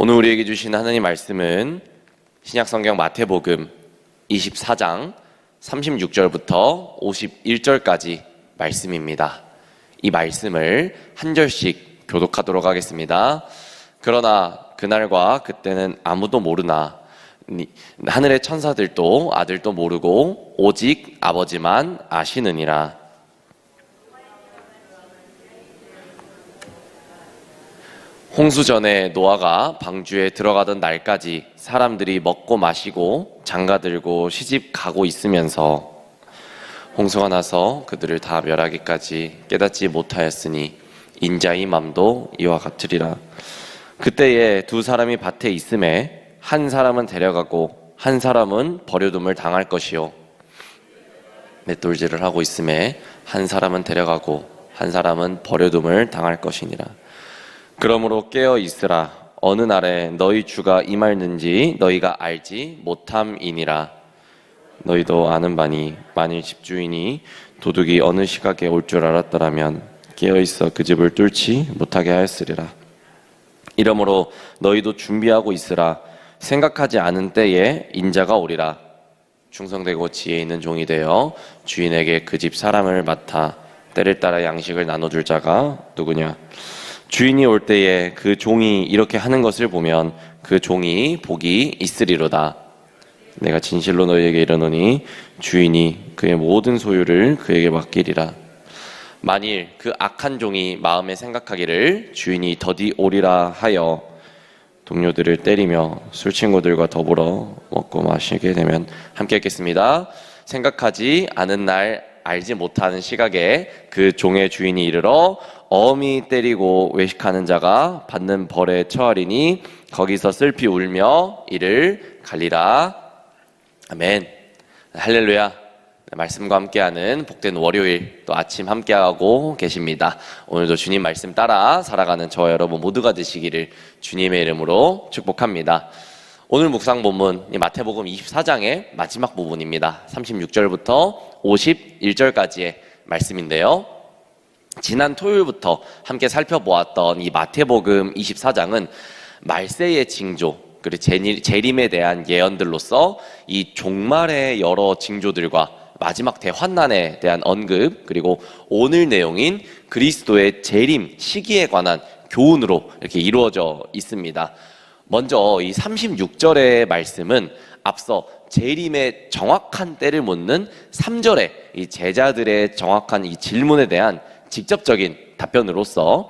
오늘 우리에게 주신 하나님 말씀은 신약성경 마태복음 24장 36절부터 51절까지 말씀입니다. 이 말씀을 한 절씩 교독하도록 하겠습니다. 그러나 그날과 그때는 아무도 모르나 하늘의 천사들도 아들도 모르고 오직 아버지만 아시느니라. 홍수 전에 노아가 방주에 들어가던 날까지 사람들이 먹고 마시고 장가들고 시집 가고 있으면서 홍수가 나서 그들을 다 멸하기까지 깨닫지 못하였으니 인자의 맘도 이와 같으리라. 그때에 두 사람이 밭에 있음에 한 사람은 데려가고 한 사람은 버려둠을 당할 것이요, 맷돌질을 하고 있음에 한 사람은 데려가고 한 사람은 버려둠을 당할 것이니라. 그러므로 깨어 있으라. 어느 날에 너희 주가 임할는지 너희가 알지 못함이니라. 너희도 아는 바니 만일 집주인이 도둑이 어느 시각에 올 줄 알았더라면 깨어 있어 그 집을 뚫지 못하게 하였으리라. 이러므로 너희도 준비하고 있으라. 생각하지 않은 때에 인자가 오리라. 충성되고 지혜 있는 종이 되어 주인에게 그 집 사람을 맡아 때를 따라 양식을 나눠줄 자가 누구냐? 주인이 올 때에 그 종이 이렇게 하는 것을 보면 그 종이 복이 있으리로다. 내가 진실로 너희에게 이르노니 주인이 그의 모든 소유를 그에게 맡기리라. 만일 그 악한 종이 마음에 생각하기를 주인이 더디 오리라 하여 동료들을 때리며 술 친구들과 더불어 먹고 마시게 되면, 함께 읽겠습니다. 생각하지 않은 날 알지 못하는 시각에 그 종의 주인이 이르러 엄히 때리고 외식하는 자가 받는 벌에 처하리니 거기서 슬피 울며 이를 갈리라. 아멘. 할렐루야. 말씀과 함께하는 복된 월요일, 또 아침 함께하고 계십니다. 오늘도 주님 말씀 따라 살아가는 저와 여러분 모두가 되시기를 주님의 이름으로 축복합니다. 오늘 묵상 본문 마태복음 24장의 마지막 부분입니다. 36절부터 51절까지의 말씀인데요, 지난 토요일부터 함께 살펴보았던 이 마태복음 24장은 말세의 징조, 그리고 재림에 대한 예언들로서 이 종말의 여러 징조들과 마지막 대환난에 대한 언급, 그리고 오늘 내용인 그리스도의 재림 시기에 관한 교훈으로 이렇게 이루어져 있습니다. 먼저 이 36절의 말씀은 앞서 재림의 정확한 때를 묻는 3절의 이 제자들의 정확한 이 질문에 대한 직접적인 답변으로서,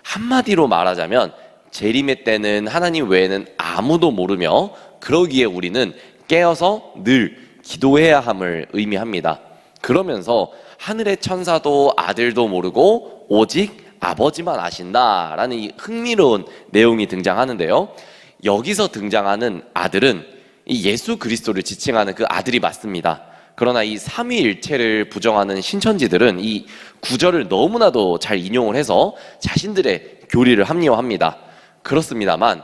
한마디로 말하자면 재림의 때는 하나님 외에는 아무도 모르며 그러기에 우리는 깨어서 늘 기도해야 함을 의미합니다. 그러면서 하늘의 천사도 아들도 모르고 오직 아버지만 아신다라는 이 흥미로운 내용이 등장하는데요, 여기서 등장하는 아들은 이 예수 그리스도를 지칭하는 그 아들이 맞습니다. 그러나 이 삼위일체를 부정하는 신천지들은 이 구절을 너무나도 잘 인용을 해서 자신들의 교리를 합리화합니다. 그렇습니다만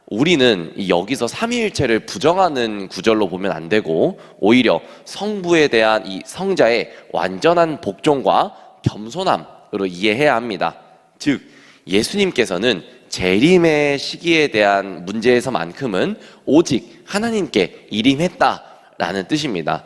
우리는 여기서 삼위일체를 부정하는 구절로 보면 안 되고, 오히려 성부에 대한 이 성자의 완전한 복종과 겸손함으로 이해해야 합니다. 즉 예수님께서는 재림의 시기에 대한 문제에서만큼은 오직 하나님께 일임했다라는 뜻입니다.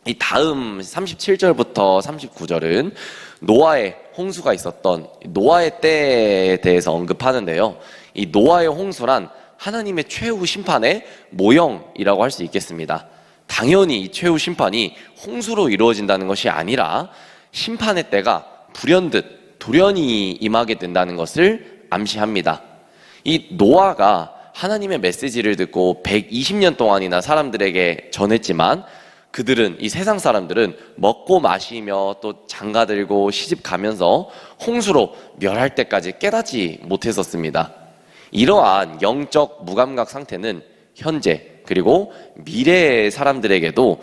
이 다음 37절부터 39절은 노아의 홍수가 있었던 노아의 때에 대해서 언급하는데요, 이 노아의 홍수란 하나님의 최후 심판의 모형이라고 할 수 있겠습니다. 당연히 이 최후 심판이 홍수로 이루어진다는 것이 아니라 심판의 때가 불현듯 돌연히 임하게 된다는 것을 암시합니다. 이 노아가 하나님의 메시지를 듣고 120년 동안이나 사람들에게 전했지만 그들은, 이 세상 사람들은 먹고 마시며 또 장가들고 시집 가면서 홍수로 멸할 때까지 깨닫지 못했었습니다. 이러한 영적 무감각 상태는 현재 그리고 미래의 사람들에게도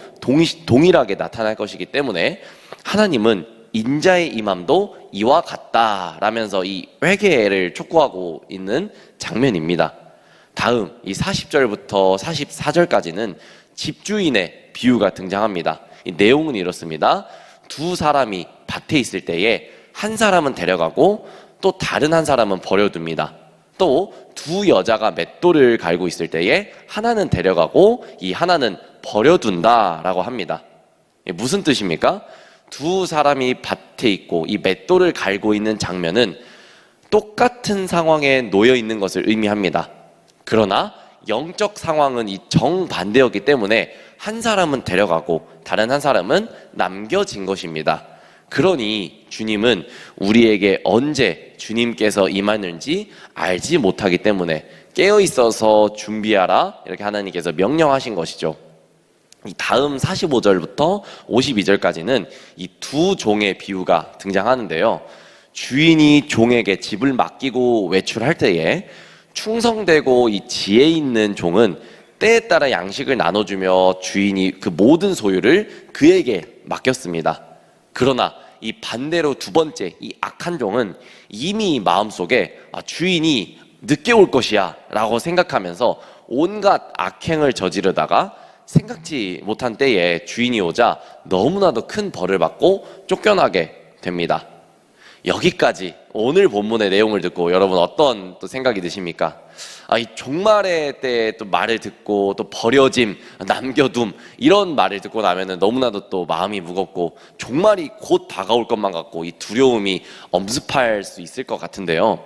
동일하게 나타날 것이기 때문에 하나님은 인자의 임함도 이와 같다라면서 이 회개를 촉구하고 있는 장면입니다. 다음 이 40절부터 44절까지는 집주인의 비유가 등장합니다. 이 내용은 이렇습니다. 두 사람이 밭에 있을 때에 한 사람은 데려가고 또 다른 한 사람은 버려둡니다. 또 두 여자가 맷돌을 갈고 있을 때에 하나는 데려가고 이 하나는 버려둔다라고 합니다. 무슨 뜻입니까? 두 사람이 밭에 있고 이 맷돌을 갈고 있는 장면은 똑같은 상황에 놓여 있는 것을 의미합니다. 그러나 영적 상황은 이 정반대였기 때문에 한 사람은 데려가고 다른 한 사람은 남겨진 것입니다. 그러니 주님은 우리에게 언제 주님께서 임하는지 알지 못하기 때문에 깨어있어서 준비하라 이렇게 하나님께서 명령하신 것이죠. 이 다음 45절부터 52절까지는 이 두 종의 비유가 등장하는데요. 주인이 종에게 집을 맡기고 외출할 때에 충성되고 이 지혜 있는 종은 때에 따라 양식을 나눠주며 주인이 그 모든 소유를 그에게 맡겼습니다. 그러나 이 반대로 두 번째 이 악한 종은 이미 마음속에 주인이 늦게 올 것이야 라고 생각하면서 온갖 악행을 저지르다가 생각지 못한 때에 주인이 오자 너무나도 큰 벌을 받고 쫓겨나게 됩니다. 여기까지 오늘 본문의 내용을 듣고 여러분 어떤 또 생각이 드십니까? 이 종말의 때 또 말을 듣고 또 버려짐, 남겨둠 이런 말을 듣고 나면은 너무나도 또 마음이 무겁고 종말이 곧 다가올 것만 같고 이 두려움이 엄습할 수 있을 것 같은데요.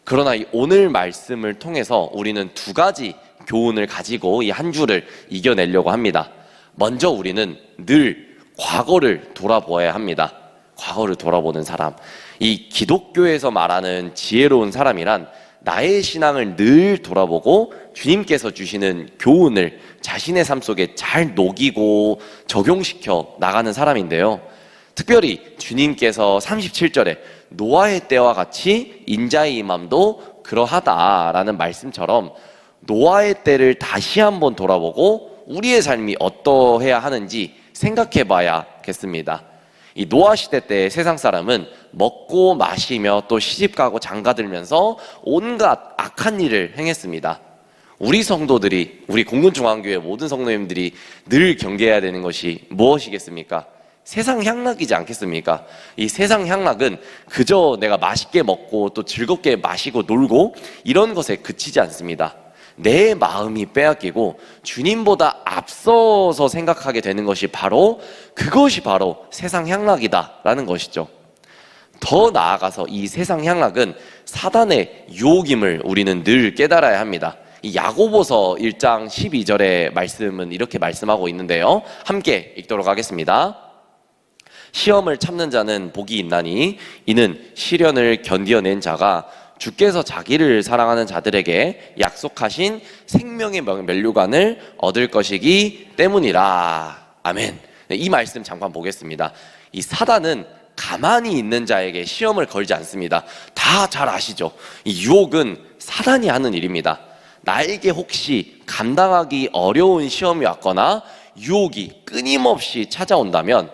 그러나 이 오늘 말씀을 통해서 우리는 두 가지 교훈을 가지고 이 한 주를 이겨내려고 합니다. 먼저 우리는 늘 과거를 돌아보아야 합니다. 과거를 돌아보는 사람. 이 기독교에서 말하는 지혜로운 사람이란 나의 신앙을 늘 돌아보고 주님께서 주시는 교훈을 자신의 삶 속에 잘 녹이고 적용시켜 나가는 사람인데요. 특별히 주님께서 37절에 노아의 때와 같이 인자의 임함도 그러하다라는 말씀처럼 노아의 때를 다시 한번 돌아보고 우리의 삶이 어떠해야 하는지 생각해 봐야겠습니다. 이 노아 시대 때 세상 사람은 먹고 마시며 또 시집가고 장가들면서 온갖 악한 일을 행했습니다. 우리 성도들이, 우리 공군중앙교회 모든 성도님들이 늘 경계해야 되는 것이 무엇이겠습니까? 세상 향락이지 않겠습니까? 이 세상 향락은 그저 내가 맛있게 먹고 또 즐겁게 마시고 놀고 이런 것에 그치지 않습니다. 내 마음이 빼앗기고 주님보다 앞서서 생각하게 되는 것이 그것이 바로 세상 향락이다라는 것이죠. 더 나아가서 이 세상 향락은 사단의 유혹임을 우리는 늘 깨달아야 합니다. 이 야고보서 1장 12절의 말씀은 이렇게 말씀하고 있는데요. 함께 읽도록 하겠습니다. 시험을 참는 자는 복이 있나니 이는 시련을 견디어낸 자가 주께서 자기를 사랑하는 자들에게 약속하신 생명의 면류관을 얻을 것이기 때문이라. 아멘. 이 말씀 잠깐 보겠습니다. 이 사단은 가만히 있는 자에게 시험을 걸지 않습니다. 다 잘 아시죠? 이 유혹은 사단이 하는 일입니다. 나에게 혹시 감당하기 어려운 시험이 왔거나 유혹이 끊임없이 찾아온다면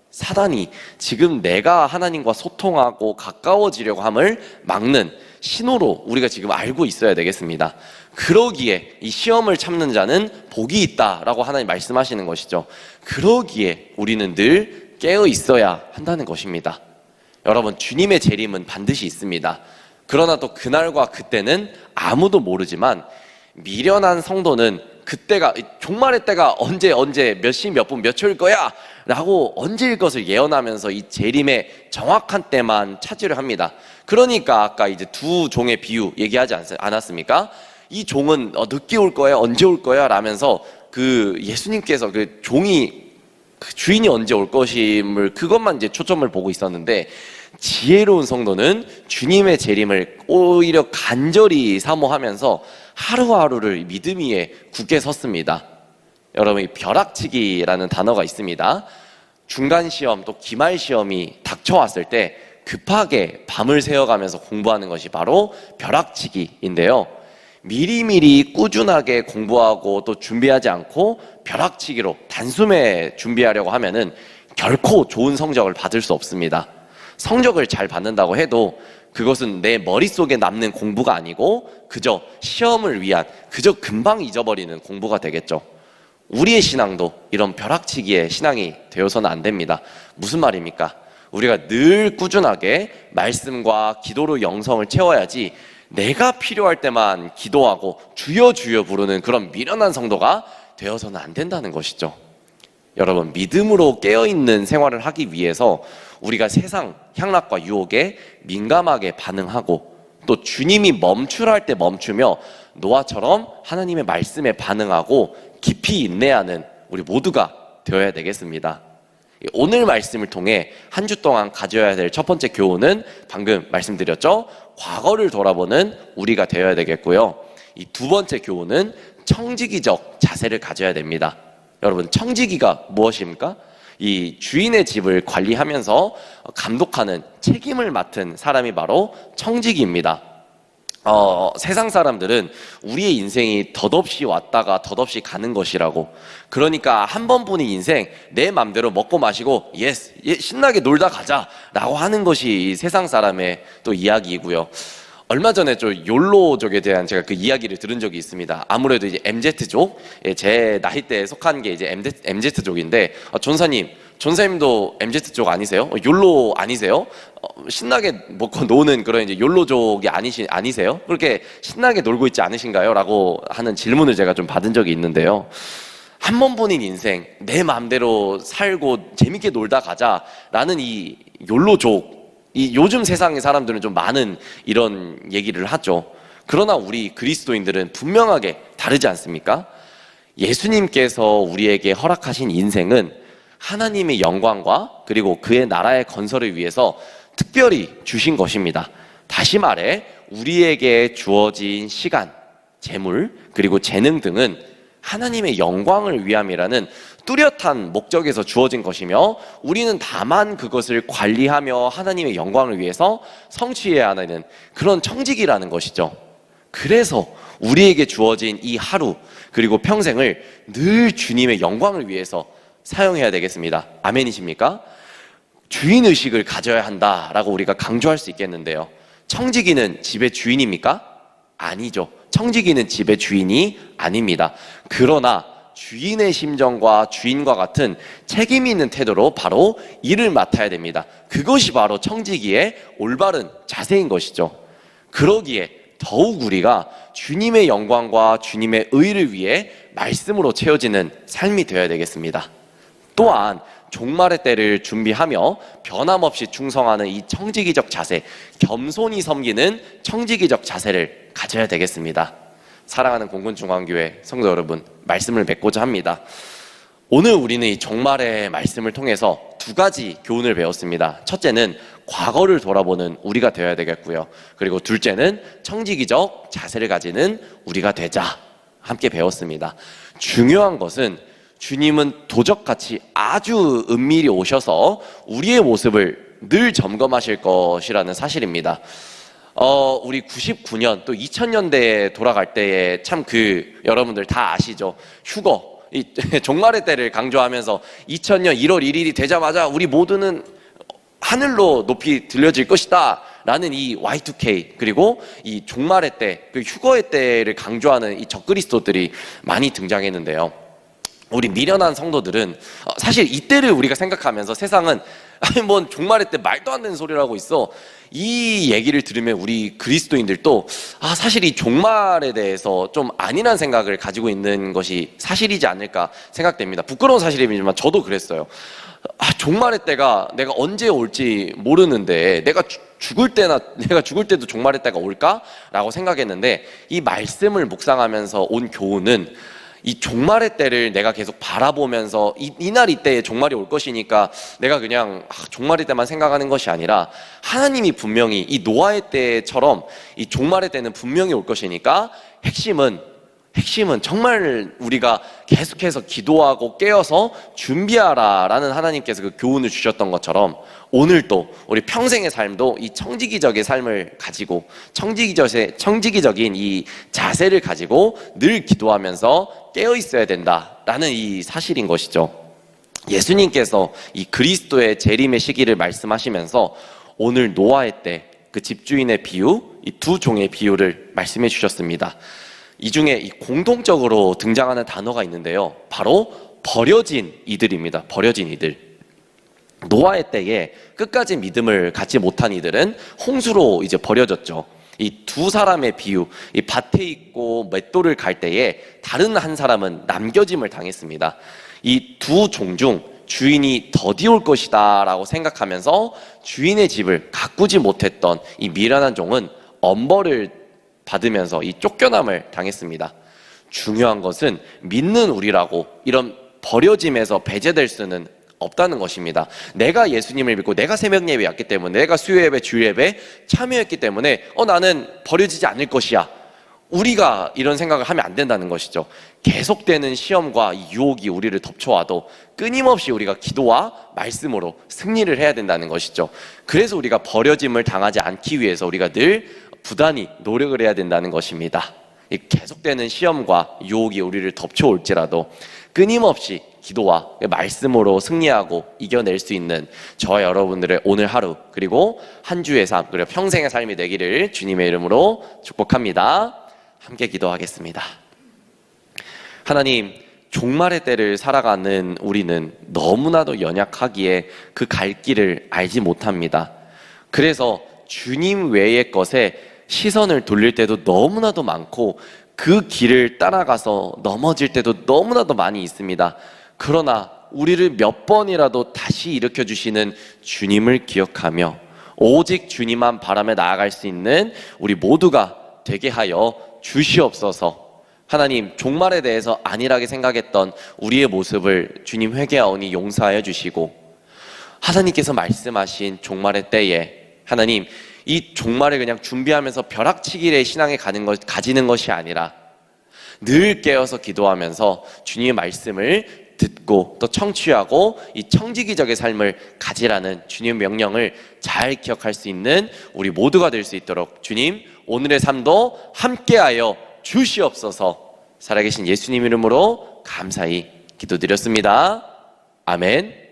사단이 지금 내가 하나님과 소통하고 가까워지려고 함을 막는 신호로 우리가 지금 알고 있어야 되겠습니다. 그러기에 이 시험을 참는 자는 복이 있다라고 하나님 말씀하시는 것이죠. 그러기에 우리는 늘 깨어 있어야 한다는 것입니다. 여러분, 주님의 재림은 반드시 있습니다. 그러나 또 그날과 그때는 아무도 모르지만 미련한 성도는 그때가 종말의 때가 언제 몇 시 몇 분 몇 초일 거야 라고 언제일 것을 예언하면서 이 재림의 정확한 때만 찾으려 합니다. 그러니까 아까 이제 두 종의 비유 얘기하지 않았습니까? 이 종은 늦게 올 거야 언제 올 거야 라면서 그 예수님께서 그 종이 그 주인이 언제 올 것임을 그것만 이제 초점을 보고 있었는데, 지혜로운 성도는 주님의 재림을 오히려 간절히 사모하면서 하루하루를 믿음 위에 굳게 섰습니다. 여러분, 이 벼락치기라는 단어가 있습니다. 중간 시험 또 기말 시험이 닥쳐왔을 때 급하게 밤을 새워가면서 공부하는 것이 바로 벼락치기인데요. 미리미리 꾸준하게 공부하고 또 준비하지 않고 벼락치기로 단숨에 준비하려고 하면은 결코 좋은 성적을 받을 수 없습니다. 성적을 잘 받는다고 해도 그것은 내 머릿속에 남는 공부가 아니고 그저 시험을 위한, 그저 금방 잊어버리는 공부가 되겠죠. 우리의 신앙도 이런 벼락치기의 신앙이 되어서는 안 됩니다. 무슨 말입니까? 우리가 늘 꾸준하게 말씀과 기도로 영성을 채워야지 내가 필요할 때만 기도하고 주여 주여 부르는 그런 미련한 성도가 되어서는 안 된다는 것이죠. 여러분, 믿음으로 깨어있는 생활을 하기 위해서 우리가 세상 향락과 유혹에 민감하게 반응하고 또 주님이 멈추라 할 때 멈추며 노아처럼 하나님의 말씀에 반응하고 깊이 인내하는 우리 모두가 되어야 되겠습니다. 오늘 말씀을 통해 한 주 동안 가져야 될 첫 번째 교훈은 방금 말씀드렸죠? 과거를 돌아보는 우리가 되어야 되겠고요. 이 두 번째 교훈은 청지기적 자세를 가져야 됩니다. 여러분, 청지기가 무엇입니까? 이 주인의 집을 관리하면서 감독하는 책임을 맡은 사람이 바로 청지기입니다. 세상 사람들은 우리의 인생이 덧없이 왔다가 덧없이 가는 것이라고, 그러니까 한 번뿐인 인생 내 맘대로 먹고 마시고 예스 신나게 놀다 가자 라고 하는 것이 세상 사람의 또 이야기이고요. 얼마 전에 좀 욜로족에 대한 제가 그 이야기를 들은 적이 있습니다. 아무래도 이제 MZ족, 제 나이대에 속한 게 이제 MZ족인데, 전사님도 MZ족 아니세요? 욜로 아니세요? 신나게 먹고 노는 그런 이제 욜로족이 아니세요? 그렇게 신나게 놀고 있지 않으신가요? 라고 하는 질문을 제가 좀 받은 적이 있는데요. 한 번뿐인 인생 내 마음대로 살고 재밌게 놀다 가자라는 이 욜로족, 이 요즘 세상의 사람들은 좀 많은 이런 얘기를 하죠. 그러나 우리 그리스도인들은 분명하게 다르지 않습니까? 예수님께서 우리에게 허락하신 인생은 하나님의 영광과 그리고 그의 나라의 건설을 위해서 특별히 주신 것입니다. 다시 말해 우리에게 주어진 시간, 재물, 그리고 재능 등은 하나님의 영광을 위함이라는 뚜렷한 목적에서 주어진 것이며, 우리는 다만 그것을 관리하며 하나님의 영광을 위해서 성취해야 하는 그런 청직이라는 것이죠. 그래서 우리에게 주어진 이 하루 그리고 평생을 늘 주님의 영광을 위해서 사용해야 되겠습니다. 아멘이십니까? 주인의식을 가져야 한다라고 우리가 강조할 수 있겠는데요. 청지기는 집의 주인입니까? 아니죠. 청지기는 집의 주인이 아닙니다. 그러나 주인의 심정과 주인과 같은 책임 있는 태도로 바로 일을 맡아야 됩니다. 그것이 바로 청지기의 올바른 자세인 것이죠. 그러기에 더욱 우리가 주님의 영광과 주님의 의를 위해 말씀으로 채워지는 삶이 되어야 되겠습니다. 또한 종말의 때를 준비하며 변함없이 충성하는 이 청지기적 자세, 겸손히 섬기는 청지기적 자세를 가져야 되겠습니다. 사랑하는 공군중앙교회 성도 여러분, 말씀을 맺고자 합니다. 오늘 우리는 이 종말의 말씀을 통해서 두 가지 교훈을 배웠습니다. 첫째는 과거를 돌아보는 우리가 되어야 되겠고요. 그리고 둘째는 청지기적 자세를 가지는 우리가 되자 함께 배웠습니다. 중요한 것은 주님은 도적같이 아주 은밀히 오셔서 우리의 모습을 늘 점검하실 것이라는 사실입니다. 우리 99년 또 2000년대에 돌아갈 때에 참 여러분들 다 아시죠? 휴거, 이 종말의 때를 강조하면서 2000년 1월 1일이 되자마자 우리 모두는 하늘로 높이 들려질 것이다 라는 이 Y2K, 그리고 이 종말의 때, 그 휴거의 때를 강조하는 이 적그리스도들이 많이 등장했는데요. 우리 미련한 성도들은 사실 이때를 우리가 생각하면서 세상은 아니 뭔 종말의 때 말도 안 되는 소리를 하고 있어, 이 얘기를 들으면 우리 그리스도인들도 사실 이 종말에 대해서 좀 아니란 생각을 가지고 있는 것이 사실이지 않을까 생각됩니다. 부끄러운 사실이지만 저도 그랬어요. 종말의 때가 내가 언제 올지 모르는데 내가 죽을 때도 종말의 때가 올까? 라고 생각했는데, 이 말씀을 묵상하면서 온 교훈은 이 종말의 때를 내가 계속 바라보면서 이날 이때에 종말이 올 것이니까 내가 그냥 종말의 때만 생각하는 것이 아니라, 하나님이 분명히 이 노아의 때처럼 이 종말의 때는 분명히 올 것이니까 핵심은 정말 우리가 계속해서 기도하고 깨어서 준비하라라는 하나님께서 그 교훈을 주셨던 것처럼, 오늘도 우리 평생의 삶도 이 청지기적인 삶을 가지고 청지기적인 이 자세를 가지고 늘 기도하면서 깨어 있어야 된다라는 이 사실인 것이죠. 예수님께서 이 그리스도의 재림의 시기를 말씀하시면서 오늘 노아의 때 그 집주인의 비유, 이 두 종의 비유를 말씀해 주셨습니다. 이 중에 이 공통적으로 등장하는 단어가 있는데요. 바로 버려진 이들입니다. 버려진 이들. 노아의 때에 끝까지 믿음을 갖지 못한 이들은 홍수로 이제 버려졌죠. 이 두 사람의 비유, 이 밭에 있고 맷돌을 갈 때에 다른 한 사람은 남겨짐을 당했습니다. 이 두 종 중 주인이 더디 올 것이다 라고 생각하면서 주인의 집을 가꾸지 못했던 이 미련한 종은 엄벌을 받으면서 이 쫓겨남을 당했습니다. 중요한 것은 믿는 우리라고 이런 버려짐에서 배제될 수는 없다는 것입니다. 내가 예수님을 믿고 내가 새벽 예배 왔기 때문에, 내가 수요 예배, 주일 예배 참여했기 때문에 나는 버려지지 않을 것이야, 우리가 이런 생각을 하면 안 된다는 것이죠. 계속되는 시험과 유혹이 우리를 덮쳐와도 끊임없이 우리가 기도와 말씀으로 승리를 해야 된다는 것이죠. 그래서 우리가 버려짐을 당하지 않기 위해서 우리가 늘 부단히 노력을 해야 된다는 것입니다. 이 계속되는 시험과 유혹이 우리를 덮쳐올지라도 끊임없이 기도와 말씀으로 승리하고 이겨낼 수 있는 저와 여러분들의 오늘 하루, 그리고 한 주의 삶, 그리고 평생의 삶이 되기를 주님의 이름으로 축복합니다. 함께 기도하겠습니다. 하나님, 종말의 때를 살아가는 우리는 너무나도 연약하기에 그 갈 길을 알지 못합니다. 그래서 주님 외의 것에 시선을 돌릴 때도 너무나도 많고 그 길을 따라가서 넘어질 때도 너무나도 많이 있습니다. 그러나 우리를 몇 번이라도 다시 일으켜 주시는 주님을 기억하며 오직 주님만 바라며 나아갈 수 있는 우리 모두가 되게 하여 주시옵소서. 하나님, 종말에 대해서 안일하게 생각했던 우리의 모습을 주님 회개하오니 용서하여 주시고, 하나님께서 말씀하신 종말의 때에 하나님, 이 종말을 그냥 준비하면서 벼락치기의 신앙에 가지는 것이 아니라 늘 깨어서 기도하면서 주님의 말씀을 듣고 또 청취하고 이 청지기적의 삶을 가지라는 주님의 명령을 잘 기억할 수 있는 우리 모두가 될 수 있도록 주님, 오늘의 삶도 함께하여 주시옵소서. 살아계신 예수님 이름으로 감사히 기도드렸습니다. 아멘.